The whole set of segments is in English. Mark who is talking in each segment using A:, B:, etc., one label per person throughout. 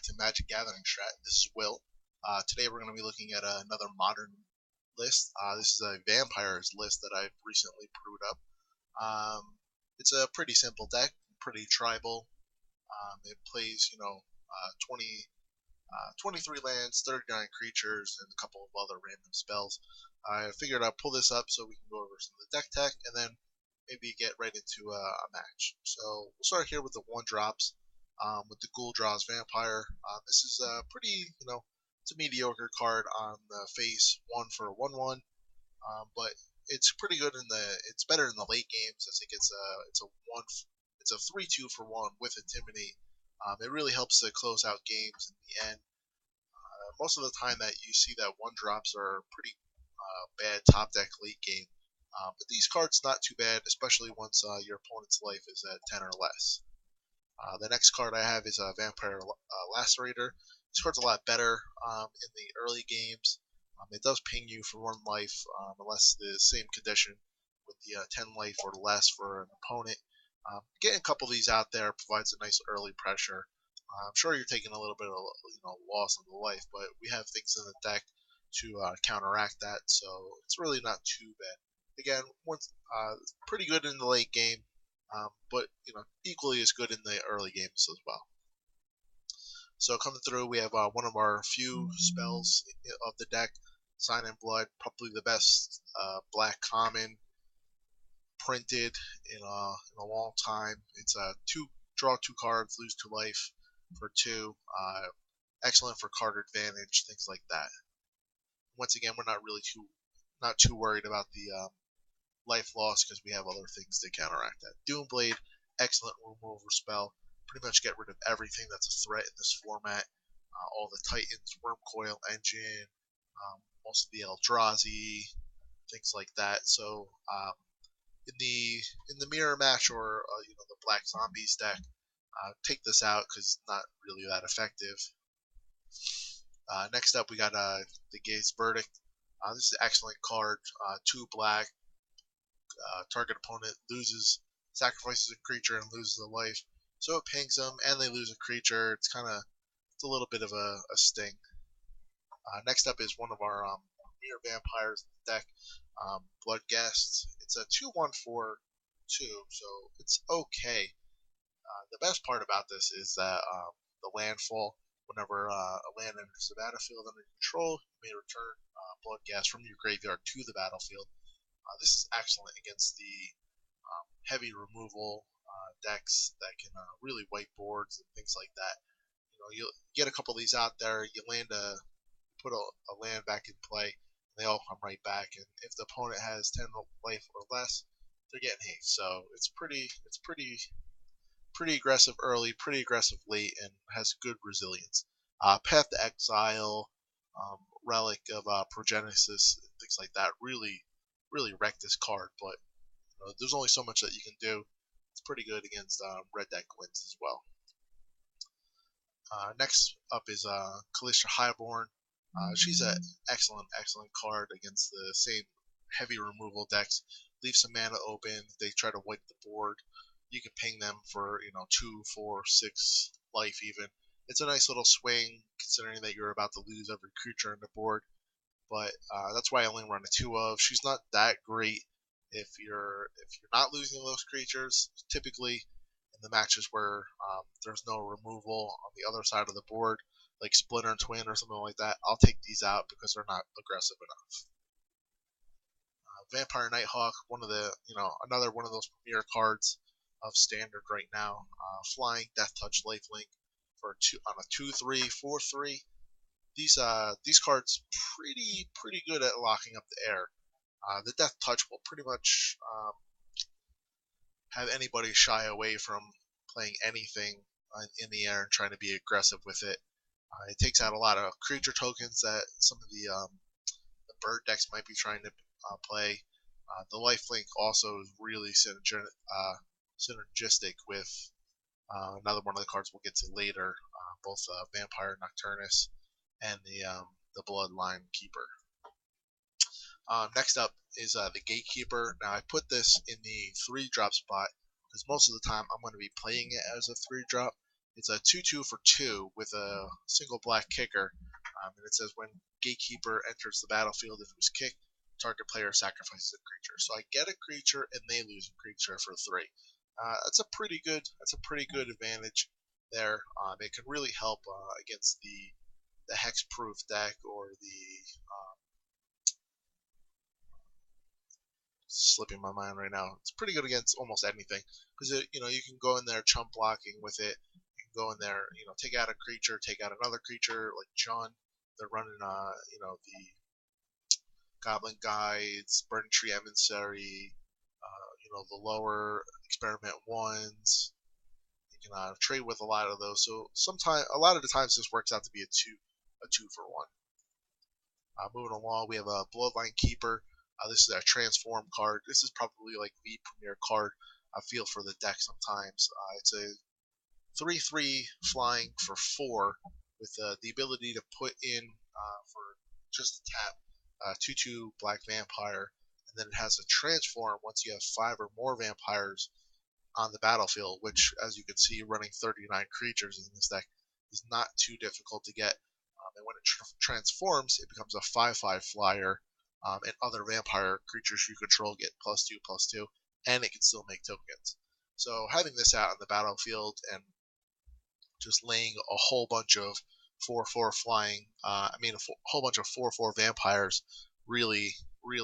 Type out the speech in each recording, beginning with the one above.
A: to MagicGatheringStrat. This is Will. Today we're going to be looking at another modern list. This is a vampires list that I've recently brewed up. It's a pretty simple deck, pretty tribal. It plays, 23 lands, 39 creatures, and a couple of other random spells. I figured I'd pull this up so we can go over some of the deck tech, and then maybe get right into a match. So we'll start here with the 1-drops. With the Ghoul Draws Vampire. This is a pretty, it's a mediocre card on the face, 1 for a 1/1, but it's pretty good it's better in the late games as it's a 3/2 for 1 with Intimidate. It really helps to close out games in the end. Most of the time that you see that 1-drops are pretty bad top deck late game, but these cards not too bad, especially once your opponent's life is at 10 or less. The next card I have is a Vampire Lacerator. This card's a lot better in the early games. It does ping you for 1 life unless the same condition with the 10 life or less for an opponent. Getting a couple of these out there provides a nice early pressure. I'm sure you're taking a little bit of loss of the life, but we have things in the deck to counteract that, so it's really not too bad. Again, pretty good in the late game. But equally as good in the early games as well. So coming through, we have one of our few spells of the deck, Sign in Blood, probably the best black common printed in a long time. It's draw 2 cards, lose 2 life for 2. Excellent for card advantage, things like that. Once again, we're not too worried about the life loss because we have other things to counteract that. Doomblade, excellent removal spell. Pretty much get rid of everything that's a threat in this format. All the Titans, Wormcoil Engine, most of the Eldrazi, things like that. So in the mirror match or the Black Zombies deck, take this out because it's not really that effective. Next up, we got the Gaze Verdict. This is an excellent card. 2 black. Target opponent sacrifices a creature and loses a life. So it pings them and they lose a creature. It's a little bit of a sting. Next up is one of our Premier Vampires deck, Bloodghast. It's a 2/1 for 2, so it's okay. The best part about this is that the landfall, whenever a land enters the battlefield under control, you may return Bloodghast from your graveyard to the battlefield. This is excellent against the heavy removal decks that can really wipe boards and things like that. You get a couple of these out there, you put a land back in play, and they all come right back. And if the opponent has 10 life or less, they're getting haste. So it's pretty aggressive early, pretty aggressive late, and has good resilience. Path to Exile, Relic of Progenesis, things like that really wreck this card, but there's only so much that you can do. It's pretty good against red deck wins as well. Next up is Kalista Highborn. She's an excellent card against the same heavy removal decks. Leave some mana open. They try to wipe the board. You can ping them for 2, 4, 6 life even. It's a nice little swing considering that you're about to lose every creature on the board. But that's why I only run a 2 of. She's not that great if you're not losing those creatures. Typically, in the matches where there's no removal on the other side of the board, like Splinter and Twin or something like that, I'll take these out because they're not aggressive enough. Vampire Nighthawk, another one of those premier cards of standard right now. Flying, Death Touch, Lifelink for on a 2/3, 4/3. These cards pretty good at locking up the air. The Death Touch will pretty much have anybody shy away from playing anything in the air and trying to be aggressive with it. It takes out a lot of creature tokens that some of the bird decks might be trying to play. The Lifelink also is really synergistic with another one of the cards we'll get to later, both Vampire Nocturnus and the Bloodline Keeper. Next up is the Gatekeeper. Now I put this in the 3-drop spot because most of the time I'm going to be playing it as a 3-drop. It's a 2/2 for 2 with a single black kicker, and it says when Gatekeeper enters the battlefield, if it was kicked, target player sacrifices a creature. So I get a creature and they lose a creature for 3. That's a pretty good advantage there. It can really help against the hexproof deck or the slipping my mind right now. It's pretty good against almost anything because you can go in there chump blocking with it. You can go in there, take out a creature, take out another creature like John. They're running, the Goblin Guides, Burning Tree Emissary, the lower Experiment ones. You can trade with a lot of those. So a lot of the times, this works out to be a two for one. Moving along, we have a Bloodline Keeper. This is a transform card. This is probably like the premier card I feel for the deck sometimes. It's a 3/3 flying for 4 with the ability to put in for just a tap 2/2 black vampire, and then it has a transform once you have 5 or more vampires on the battlefield, which, as you can see, running 39 creatures in this deck is not too difficult to get. And when it transforms, it becomes a 5/5 flyer, and other vampire creatures you control get +2/+2, and it can still make tokens. So having this out on the battlefield and just laying a whole bunch of 4/4 flying, a whole bunch of 4/4 vampires really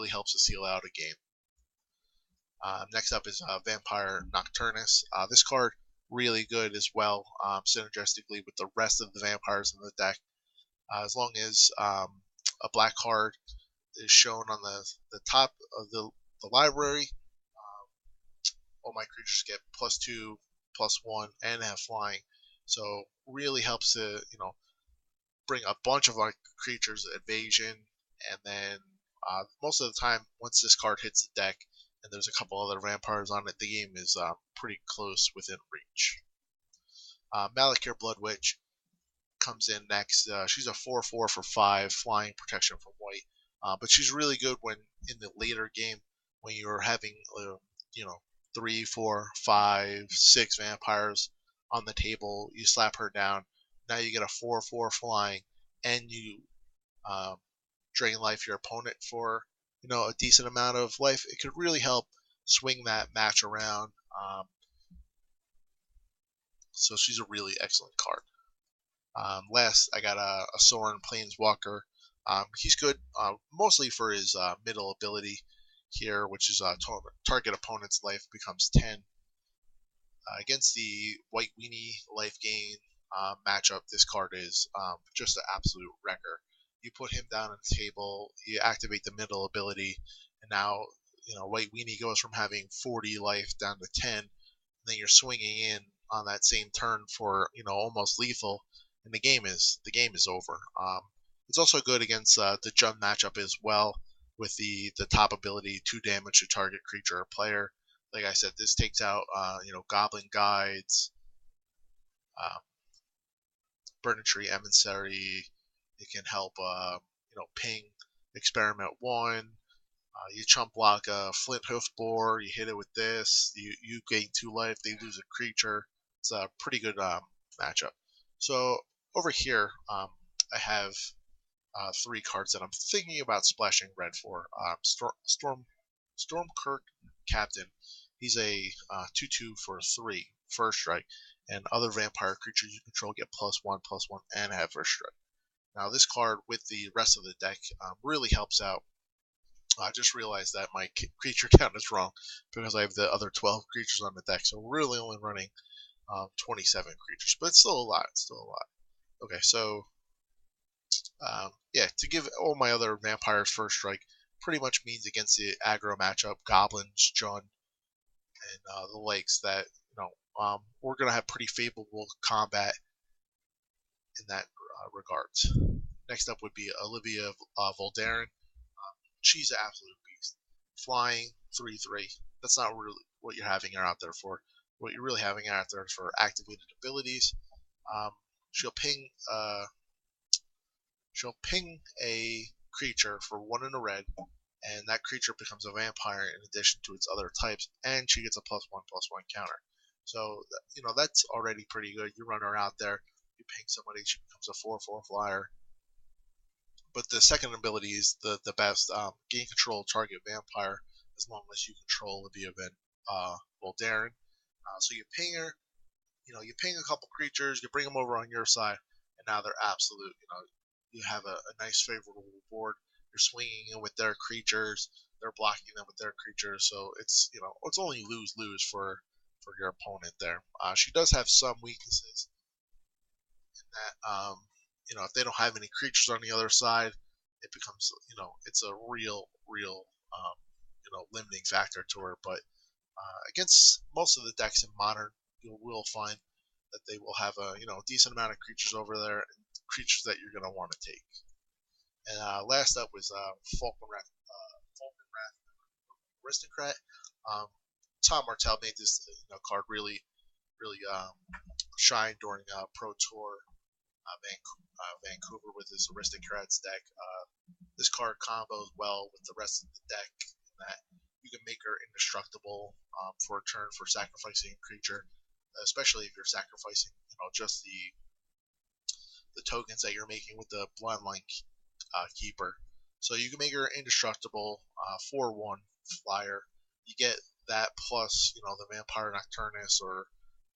A: helps to seal out a game. Next up is Vampire Nocturnus. This card really good as well, synergistically with the rest of the vampires in the deck. As long as a black card is shown on the top of the library, all my creatures get +2/+1 and have flying. So really helps to bring a bunch of our creatures evasion, and then most of the time once this card hits the deck and there's a couple other vampires on it, the game is pretty close within reach. Malakir Bloodwitch comes in next. She's a 4/4 for 5 flying protection from white, but she's really good when in the later game when you're having 3, 4, 5, 6 vampires on the table. You slap her down. Now you get a 4/4 flying, and you drain life your opponent for a decent amount of life. It could really help swing that match around. So she's a really excellent card. Last, I got a Soren Planeswalker. He's good mostly for his middle ability here, which is target opponent's life becomes 10. Against the White Weenie life gain matchup, this card is just an absolute wrecker. You put him down on the table, you activate the middle ability, and now White Weenie goes from having 40 life down to 10, and then you're swinging in on that same turn for almost lethal, and the game is over. It's also good against the Jund matchup as well, with the top ability 2 damage to target creature or player. Like I said, this takes out Goblin Guides, Burning Tree Emissary. It can help ping Experiment 1. You chump block a Flint Hoof Boar. You hit it with this. You gain 2 life. They lose a creature. It's a pretty good matchup. So over here, I have 3 cards that I'm thinking about splashing red for. Stormkirk Captain. He's a 2/2 for 3 first strike, and other vampire creatures you control get +1/+1 and have first strike. Now this card with the rest of the deck really helps out. I just realized that my creature count is wrong because I have the other 12 creatures on the deck, so we're really only running 27 creatures, but it's still a lot. Okay, so yeah, to give all my other vampires first strike pretty much means against the aggro matchup, goblins, Jund, and the lakes that we're gonna have pretty favorable combat in that regards. Next up would be Olivia Voldaren. She's an absolute beast. Flying 3/3. That's not really what you're having her out there for. What you're really having her out there for activated abilities. She'll ping a creature for 1 in a red, and that creature becomes a vampire in addition to its other types, and she gets a +1/+1 counter. So that's already pretty good. You run her out there, you ping somebody, she becomes a 4/4 flyer. But the second ability is the best. Gain control of target vampire as long as you control the event. Darren. So you ping her. You ping a couple creatures, you bring them over on your side, and now they're absolute. You have a nice favorable board. You're swinging in with their creatures, they're blocking them with their creatures, so it's only lose lose for your opponent there. She does have some weaknesses in that if they don't have any creatures on the other side, it becomes it's a real limiting factor to her. But against most of the decks in Modern, you will find that they will have a decent amount of creatures over there, and creatures that you're going to want to take. And last up was Falkenrath Aristocrat. Um, Tom Martell made this card really shine during Pro Tour Vancouver with his Aristocrats deck. This card combos well with the rest of the deck in that you can make her indestructible for a turn for sacrificing a creature, especially if you're sacrificing just the tokens that you're making with the Bloodline Keeper. So you can make her indestructible, 4/1 flyer. You get that plus the Vampire Nocturnus or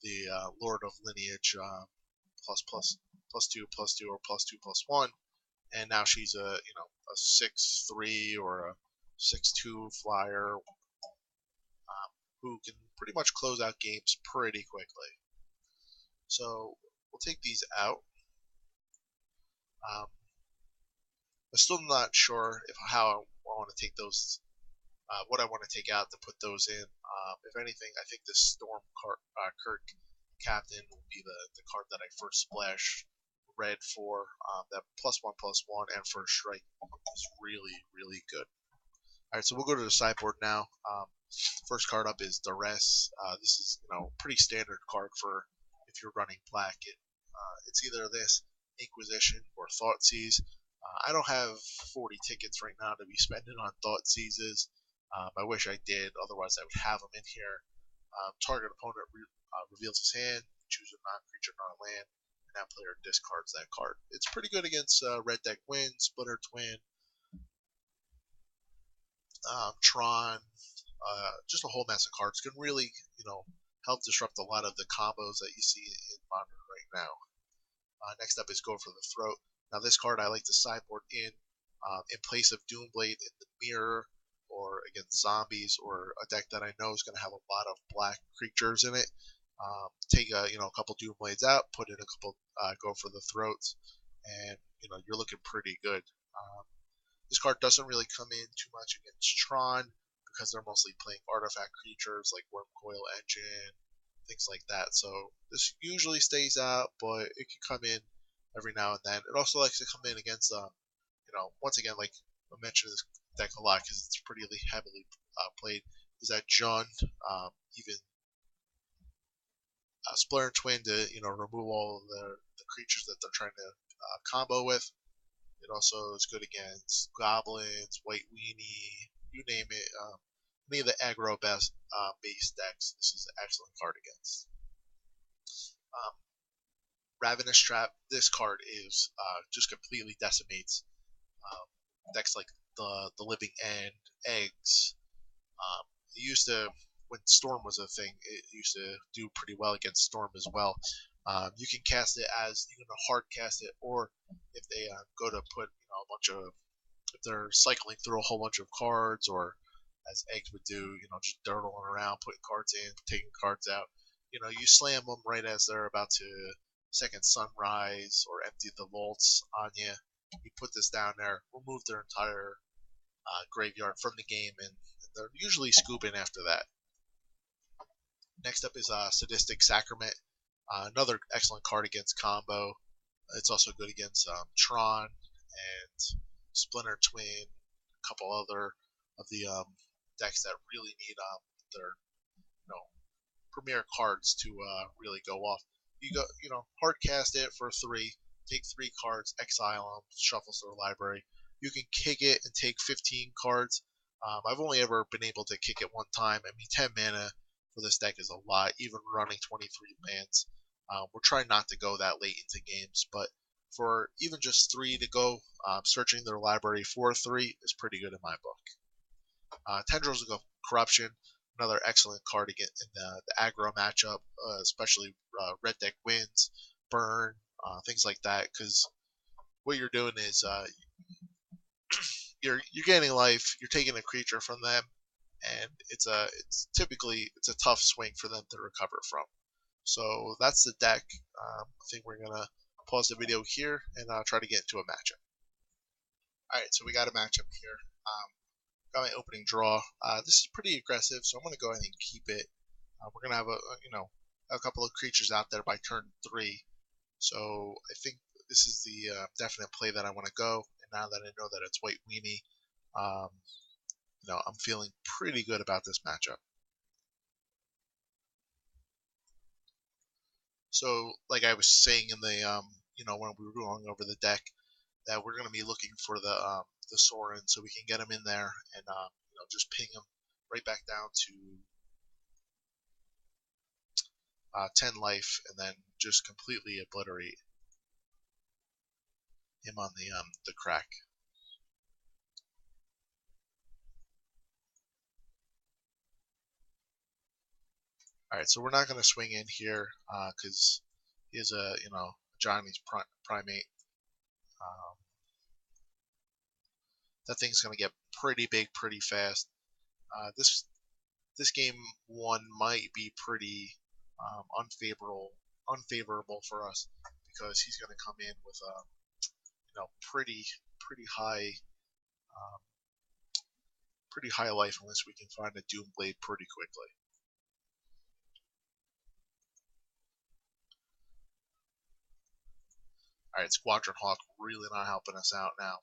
A: the Lord of Lineage +++2/+2 or +2/+1, and now she's a 6/3 or a 6/2 flyer who can pretty much close out games pretty quickly. So we'll take these out. I'm still not sure how I want to take those, what I want to take out to put those in. If anything, I think the Storm Kirk Captain will be the card that I first splash red for. That +1/+1 and first strike is really good. Alright, so we'll go to the sideboard now. First card up is Duress. This is pretty standard card for if you're running black. It's either this, Inquisition, or Thoughtseize. I don't have 40 tickets right now to be spending on Thoughtseizes. I wish I did, otherwise I would have them in here. Target opponent reveals his hand, choose a non-creature, non-land, and that player discards that card. It's pretty good against Red Deck Win, Splitter Twin, Tron, just a whole mess of cards. Can really, help disrupt a lot of the combos that you see in Modern right now. Next up is Go for the Throat. Now this card I like to sideboard in place of Doomblade in the mirror, or against zombies, or a deck that I know is going to have a lot of black creatures in it. Take a couple Doomblades out, put in a couple Go for the Throats, and you're looking pretty good. This card doesn't really come in too much against Tron because they're mostly playing artifact creatures like Wormcoil Engine, things like that. So this usually stays out, but it can come in every now and then. It also likes to come in against, once again, like I mentioned this deck a lot because it's pretty heavily played, is that Jund, even Splitter Twin to, remove all of the creatures that they're trying to combo with. It also is good against Goblins, White Weenie, you name it. Any of the aggro base decks, this is an excellent card against. Ravenous Trap, this card is just completely decimates decks like the Living End, Eggs. It used to, when Storm was a thing, it used to do pretty well against Storm as well. You can cast it as, you can hard cast it, or if they go to put a bunch of, if they're cycling through a whole bunch of cards, or as Eggs would do, just dirtling around, putting cards in, taking cards out. You slam them right as they're about to second sunrise or empty the vaults on you. You put this down there, remove their entire graveyard from the game, and they're usually scooping after that. Next up is Sadistic Sacrament, another excellent card against combo. It's also good against Tron and Splinter Twin, a couple other of the decks that really need their premier cards to really go off. You go, hard cast it for 3, take 3 cards, exile them, shuffle to the library. You can kick it and take 15 cards. I've only ever been able to kick it one time. I mean, 10 mana for this deck is a lot, even running 23 lands. We're trying not to go that late into games, but for even just 3 to go, searching their library for 3 is pretty good in my book. Tendrils of Corruption, another excellent card to get in the aggro matchup, especially red deck wins, burn, things like that, because what you're doing is you're gaining life, you're taking a creature from them, and it's typically a tough swing for them to recover from. So that's the deck. I think we're gonna pause the video here and try to get into a matchup. All right, so we got a matchup here. Got my opening draw. This is pretty aggressive, so I'm gonna go ahead and keep it. We're gonna have a couple of creatures out there by turn 3. So I think this is the definite play that I want to go. And now that I know that it's White Weenie, I'm feeling pretty good about this matchup. So, like I was saying in the when we were going over the deck, that we're going to be looking for the Sorin, so we can get him in there and just ping him right back down to 10 life, and then just completely obliterate him on the crack. All right, so we're not going to swing in here because he is a Johnny's primate. That thing's going to get pretty big pretty fast. This game 1 might be pretty unfavorable for us, because he's going to come in with pretty high life, unless we can find a Doomblade pretty quickly. Alright, Squadron Hawk really not helping us out now.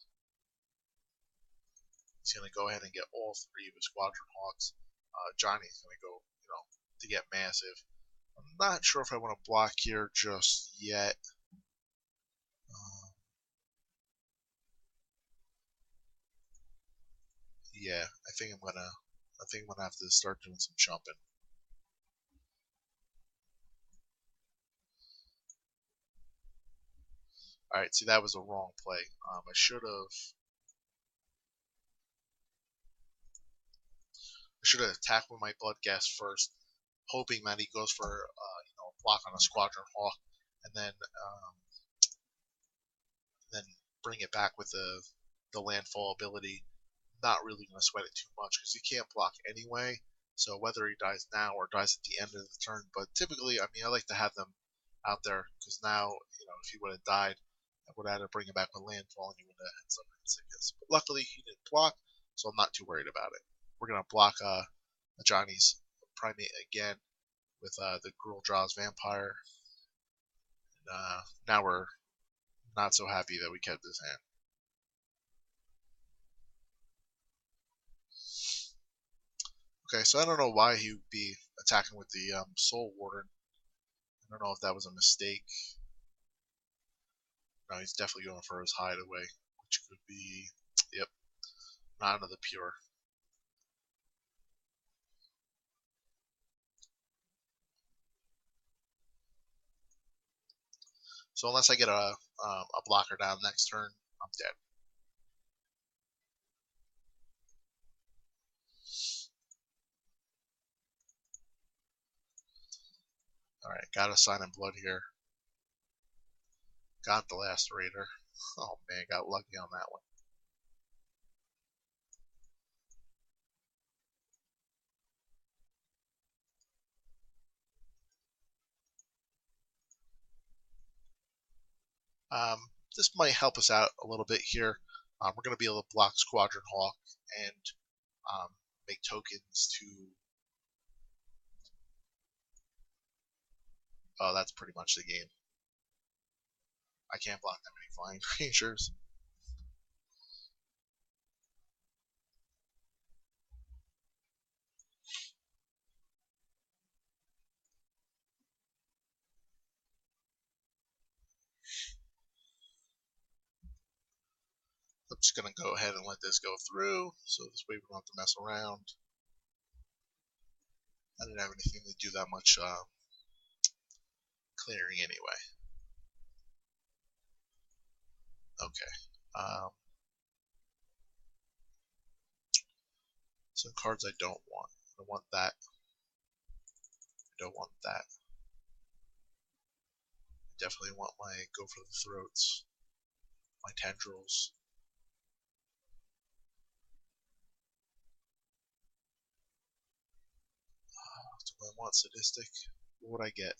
A: He's going to go ahead and get all 3 of his Squadron Hawks. Johnny's going to go, to get massive. I'm not sure if I want to block here just yet. Yeah, I think I'm gonna have to start doing some jumping. All right, see, that was a wrong play. I should have attacked with my Bloodghast first, hoping that he goes for a block on a Squadron Hawk, and then bring it back with the landfall ability. Not really going to sweat it too much because he can't block anyway. So whether he dies now or dies at the end of the turn, but typically, I like to have them out there, because now, if he would have died, I would have had to bring him back with landfall, and he would have had some sickness. But luckily, he didn't block, so I'm not too worried about it. We're gonna block Johnny's primate again with the Gruul Draws Vampire. And, now we're not so happy that we kept his hand. Okay, so I don't know why he would be attacking with the Soul Warden. I don't know if that was a mistake. No, he's definitely going for his hideaway, which could be, yep, not another pure. So unless I get a blocker down next turn, I'm dead. Alright, got a Sign in Blood here. Got the Lacerator. Oh man, got lucky on that one. This might help us out a little bit here. We're going to be able to block Squadron Hawk and make tokens to... Oh, that's pretty much the game. I can't block that many flying creatures. I'm just going to go ahead and let this go through, so this way we don't have to mess around. I didn't have anything to do that much clearing anyway. Okay. Some cards I don't want. I want that. I don't want that. I definitely want my Go for the Throats. My Tendrils. Do I want Sadistic? What would I get?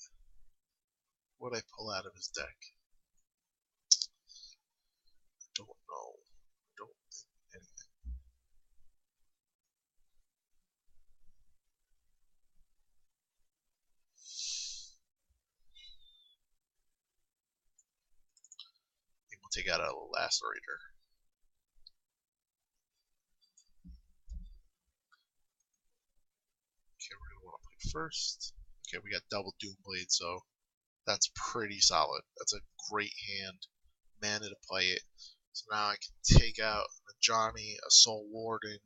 A: What would I pull out of his deck? I don't know. I don't think anything. I think we'll take out a Lacerator. Okay, we're going to want to play first. Okay, we got double Doomblade, so that's pretty solid. That's a great hand. Mana to play it. So now I can take out a Johnny, a Soul Warden.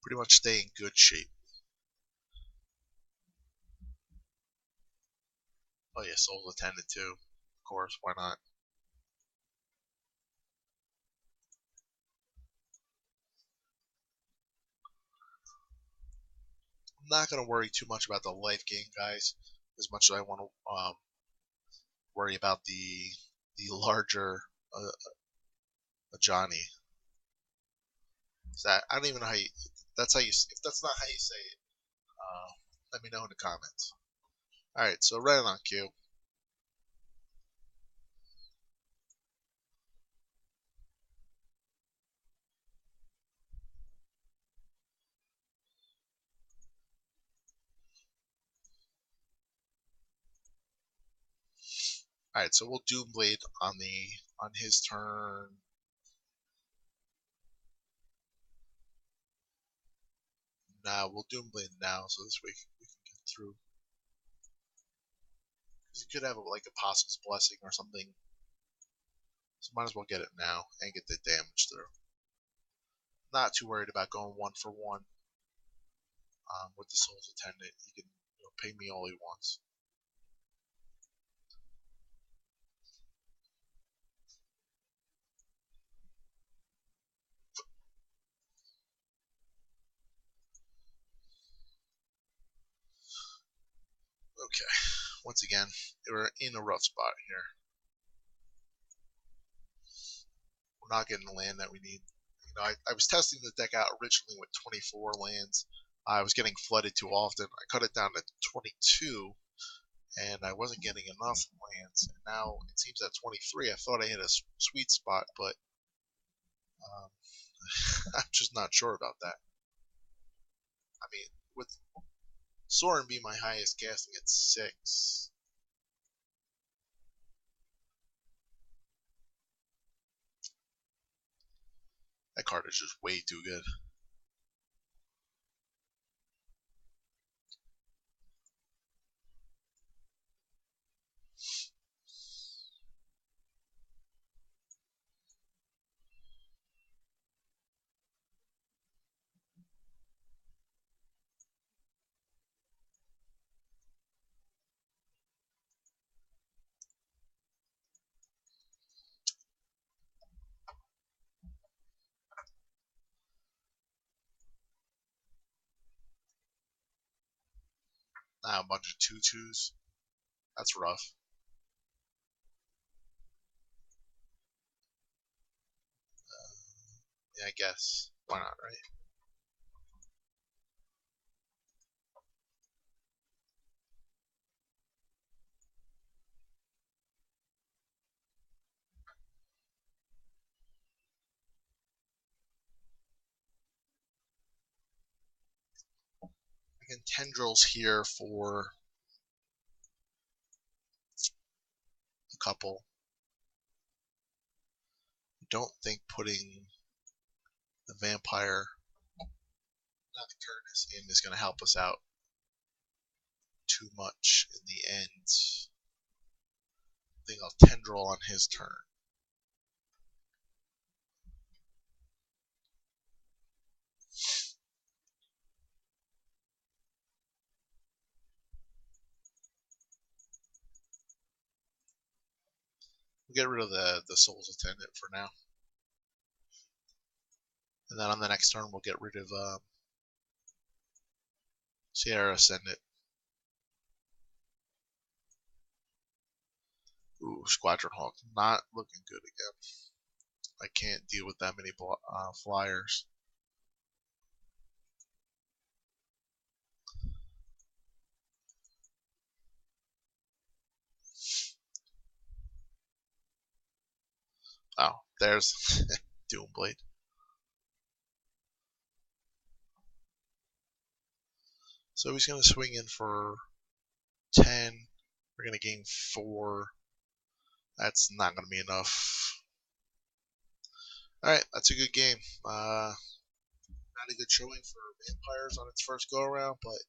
A: Pretty much stay in good shape. Oh yeah, Soul's Attendant too. Of course, why not? I'm not going to worry too much about the life gain, guys, as much as I want to worry about the larger Johnny. That I don't even know how you. That's how you. If that's not how you say it, let me know in the comments. All right, so right on cue. All right, so we'll Doomblade on his turn. Now we'll Doomblade now, so this way we can get through. Because you could have like a Possum's Blessing or something. So might as well get it now and get the damage through. Not too worried about going 1-for-1 with the Soul's Attendant. He can pay me all he wants. Okay, once again, we're in a rough spot here. We're not getting the land that we need. I was testing the deck out originally with 24 lands. I was getting flooded too often. I cut it down to 22, and I wasn't getting enough lands. And now it seems at 23, I thought I hit a sweet spot, but I'm just not sure about that. I mean, with Sorin being my highest casting at 6, that card is just way too good. Now a bunch of 2/2s. That's rough. Yeah, I guess. Why not, right? Again, Tendrils here for a couple. I don't think putting the Vampire Nocturnus in is going to help us out too much in the end. I think I'll Tendril on his turn. We'll get rid of the Soul's Attendant for now. And then on the next turn, we'll get rid of Sierra Ascendant. Ooh, Squadron Hawk. Not looking good again. I can't deal with that many flyers. Oh, there's Doomblade. So he's going to swing in for 10. We're going to gain 4. That's not going to be enough. Alright, that's a good game. Not a good showing for Vampires on its first go-around, but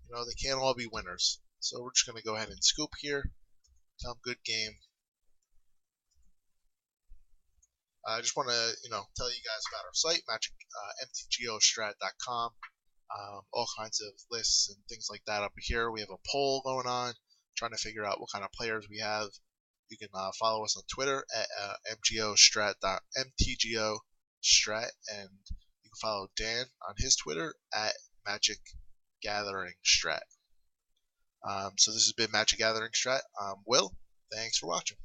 A: you know, they can't all be winners. So we're just going to go ahead and scoop here. Tell them good game. I just want to, tell you guys about our site, MagicGatheringStrat.com. All kinds of lists and things like that up here. We have a poll going on, trying to figure out what kind of players we have. You can follow us on Twitter at MTGOstrat, and you can follow Dan on his Twitter at MagicGatheringStrat. So this has been MagicGatheringStrat. Will, thanks for watching.